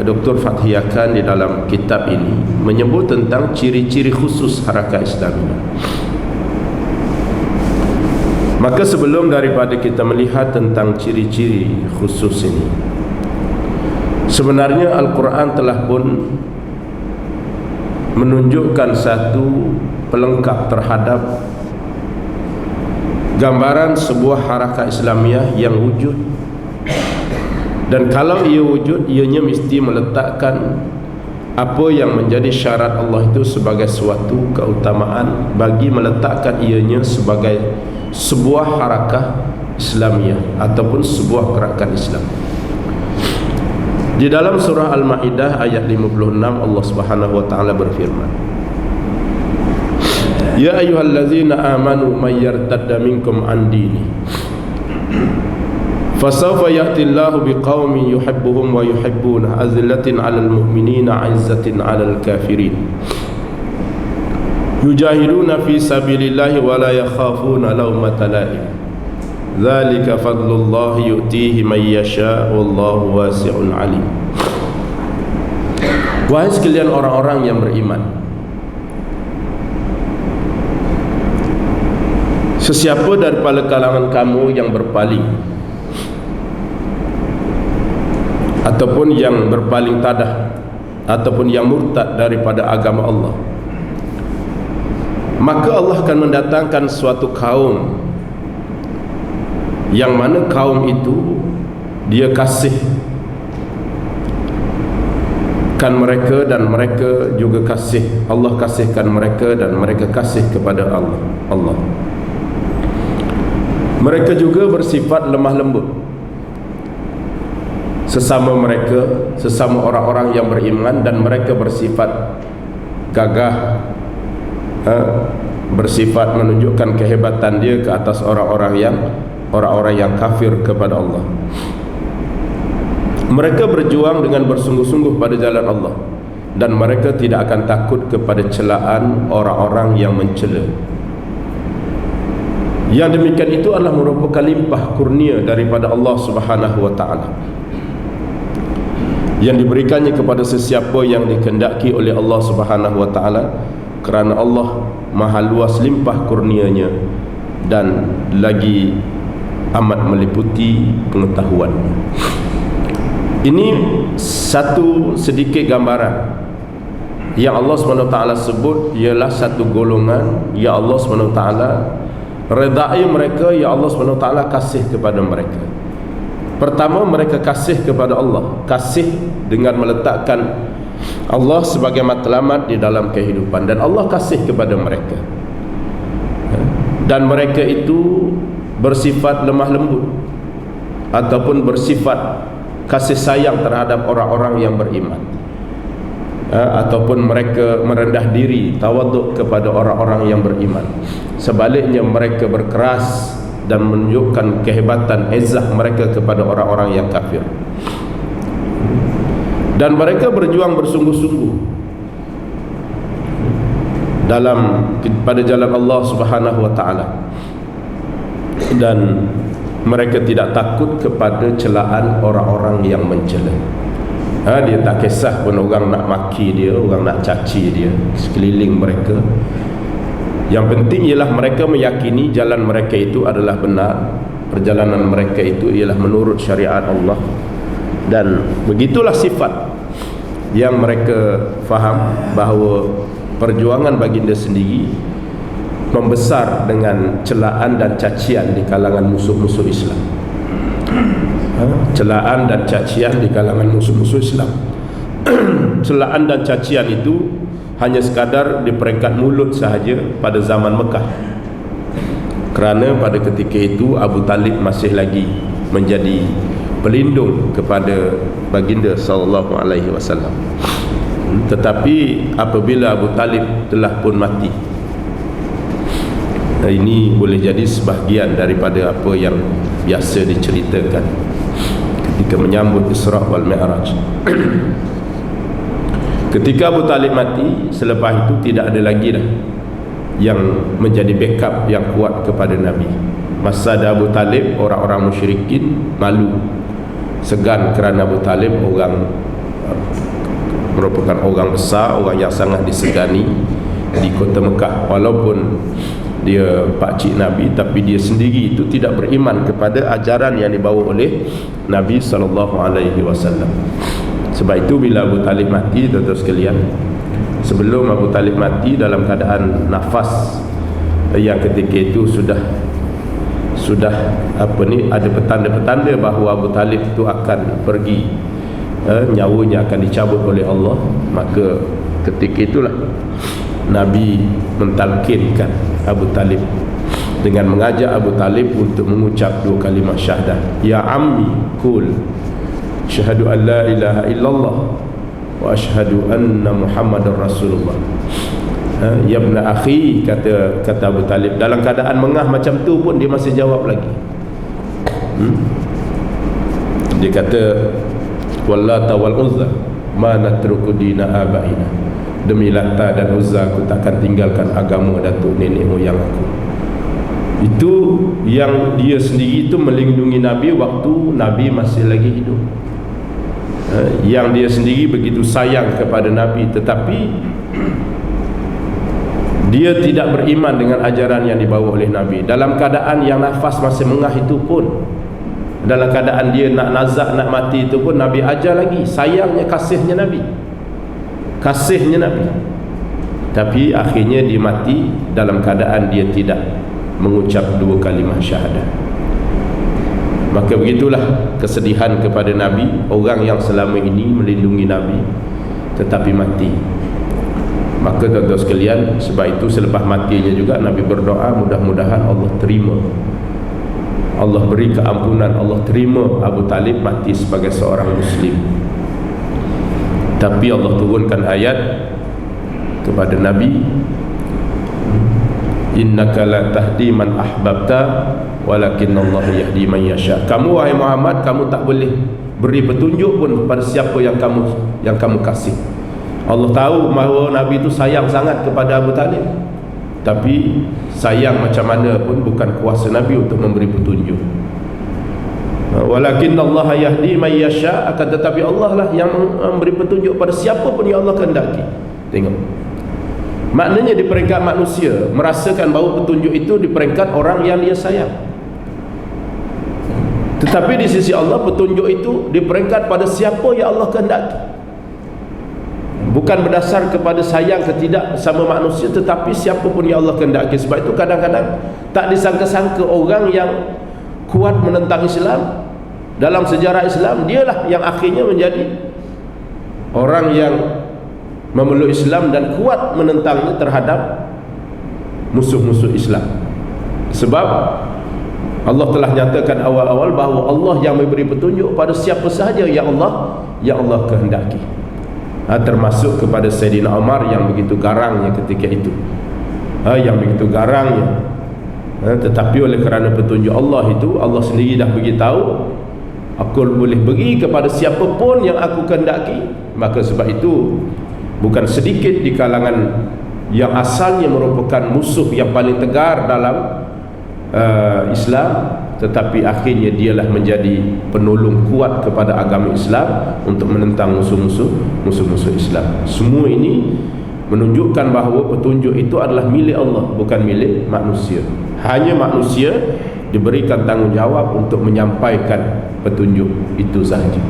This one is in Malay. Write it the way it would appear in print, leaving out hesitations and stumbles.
Dr. Fathiakan di dalam kitab ini menyebut tentang ciri-ciri khusus Harakah Islamiyah. Maka sebelum daripada kita melihat tentang ciri-ciri khusus ini, sebenarnya Al-Quran telah pun menunjukkan satu pelengkap terhadap gambaran sebuah Harakah Islamiyah yang wujud. Dan kalau ia wujud, ianya mesti meletakkan apa yang menjadi syarat Allah itu sebagai suatu keutamaan bagi meletakkan ianya sebagai sebuah Harakah Islamiyah ataupun sebuah gerakan Islam. Di dalam surah Al-Maidah ayat 56 Allah Subhanahu wa taala berfirman, Ya ayyuhallazina amanu may yartadda minkum an dini fasawfa ya'tillahu biqaumin yuhibbuhum wa yuhibbuna azillatin 'alal mu'minina 'izzatin 'alal kafirin yujahiduna fi sabilillahi wa la yakhafuna lawmata la'im dzalika fadlullahi yu'tihi man yasha' wallahu wasi'un 'alim. Wahai sekalian orang-orang yang beriman, sesiapa daripada kalangan kamu yang berpaling ataupun yang berpaling tadah ataupun yang murtad daripada agama Allah, maka Allah akan mendatangkan suatu kaum yang mana kaum itu dia kasihkan mereka dan mereka juga kasih, Allah kasihkan mereka dan mereka kasih kepada Allah. Mereka juga bersifat lemah lembut sesama mereka, sesama orang-orang yang beriman, dan mereka bersifat gagah, bersifat menunjukkan kehebatan dia ke atas orang-orang yang kafir kepada Allah. Mereka berjuang dengan bersungguh-sungguh pada jalan Allah, dan mereka tidak akan takut kepada celaan orang-orang yang mencela. Yang demikian itu adalah merupakan limpah kurnia daripada Allah Subhanahu wa taala yang diberikannya kepada sesiapa yang dikehendaki oleh Allah Subhanahu wa taala, kerana Allah maha luas limpah kurnianya dan lagi amat meliputi pengetahuannya. Ini satu sedikit gambaran yang Allah SWT sebut ialah satu golongan yang Allah SWT redai mereka, yang Allah SWT kasih kepada mereka. Pertama, mereka kasih kepada Allah, kasih dengan meletakkan Allah sebagai matlamat di dalam kehidupan, dan Allah kasih kepada mereka, dan mereka itu bersifat lemah lembut ataupun bersifat kasih sayang terhadap orang-orang yang beriman, ataupun mereka merendah diri, tawaduk kepada orang-orang yang beriman. Sebaliknya, mereka berkeras dan menunjukkan kehebatan izzah mereka kepada orang-orang yang kafir, dan mereka berjuang bersungguh-sungguh pada jalan Allah Subhanahu wa taala, dan mereka tidak takut kepada celaan orang-orang yang mencela. Dia tak kisah pun orang nak maki dia, orang nak caci dia sekeliling mereka. Yang penting ialah mereka meyakini jalan mereka itu adalah benar, perjalanan mereka itu ialah menurut syariat Allah, dan begitulah sifat yang mereka faham bahawa perjuangan baginda sendiri membesar dengan celaan dan cacian di kalangan musuh-musuh Islam. Celaan dan cacian di kalangan musuh-musuh Islam. Celaan dan cacian itu hanya sekadar di peringkat mulut sahaja pada zaman Mekah, kerana pada ketika itu Abu Talib masih lagi menjadi pelindung kepada baginda sallallahu alaihi wasallam. Tetapi apabila Abu Talib telah pun mati, ini boleh jadi sebahagian daripada apa yang biasa diceritakan ketika menyambut Isra wal Mi'raj. Ketika Abu Talib mati, selepas itu tidak ada lagi dah yang menjadi backup yang kuat kepada Nabi. Masa ada Abu Talib, orang-orang musyrikin malu, segan kerana Abu Talib orang merupakan orang besar, orang yang sangat disegani di kota Mekah. Walaupun dia pakcik Nabi, tapi dia sendiri itu tidak beriman kepada ajaran yang dibawa oleh Nabi SAW. Sebab itu bila Abu Talib mati, tuan-tuan sekalian, sebelum Abu Talib mati dalam keadaan nafas yang ketika itu sudah ada petanda-petanda bahawa Abu Talib itu akan pergi, nyawanya akan dicabut oleh Allah, maka ketika itulah Nabi mentalkinkan Abu Talib dengan mengajak Abu Talib untuk mengucap 2 kalimah syahadah. Ya ammi qul syahadu an la ilaha illallah wa asyhadu anna Muhammadar Rasulullah. Ya ibn akhi, kata Abu Talib dalam keadaan mengah macam tu pun dia masih jawab lagi. Dia kata wallata wal uzza ma natruku dina abaina, demi Lata dan Uzza aku takkan tinggalkan agama datuk nenek moyang aku. Itu yang dia sendiri itu melindungi Nabi waktu Nabi masih lagi hidup. Yang dia sendiri begitu sayang kepada Nabi, tetapi dia tidak beriman dengan ajaran yang dibawa oleh Nabi. Dalam keadaan yang nafas masih mengah itu pun, dalam keadaan dia nak nazak, nak mati itu pun, Nabi ajar lagi. Sayangnya, kasihnya Nabi, tapi akhirnya dia mati dalam keadaan dia tidak mengucap 2 kalimah syahadah. Maka begitulah kesedihan kepada Nabi, orang yang selama ini melindungi Nabi tetapi mati. Maka tuan-tuan sekalian, sebab itu selepas matinya juga Nabi berdoa, mudah-mudahan Allah terima, Allah beri keampunan, Allah terima Abu Talib mati sebagai seorang Muslim. Tapi Allah turunkan ayat kepada Nabi, innaka la tahdi man ahbabta walakin Allah yahdi man yasha. Kamu wahai Muhammad, kamu tak boleh beri petunjuk pun pada siapa yang kamu kasih. Allah tahu bahawa Nabi itu sayang sangat kepada Abu Talib, tapi sayang macam mana pun bukan kuasa Nabi untuk memberi petunjuk. Walakin Allah yahdi man yasha, akan tetapi Allah lah yang memberi petunjuk pada siapa pun yang Allah kehendaki. Tengok, maknanya di peringkat manusia merasakan bahawa petunjuk itu di peringkat orang yang dia sayang, tetapi di sisi Allah petunjuk itu di peringkat pada siapa yang Allah kehendaki. Bukan berdasar kepada sayang ke tidak sama manusia, tetapi siapa pun yang Allah kehendaki. Sebab itu kadang-kadang tak disangka-sangka orang yang kuat menentang Islam dalam sejarah Islam, dialah yang akhirnya menjadi orang yang memeluk Islam dan kuat menentangnya terhadap musuh-musuh Islam. Sebab Allah telah nyatakan awal-awal bahawa Allah yang memberi petunjuk pada siapa sahaja yang Allah kehendaki. Termasuk kepada Sayyidina Umar yang begitu garangnya ketika itu, tetapi oleh kerana petunjuk Allah itu, Allah sendiri dah beritahu, aku boleh beri kepada siapa pun yang aku kehendaki. Maka sebab itu bukan sedikit di kalangan yang asalnya merupakan musuh yang paling tegar dalam Islam, tetapi akhirnya dialah menjadi penolong kuat kepada agama Islam untuk menentang musuh-musuh Islam. Semua ini menunjukkan bahawa petunjuk itu adalah milik Allah, bukan milik manusia. Hanya manusia diberikan tanggungjawab untuk menyampaikan petunjuk itu sahaja.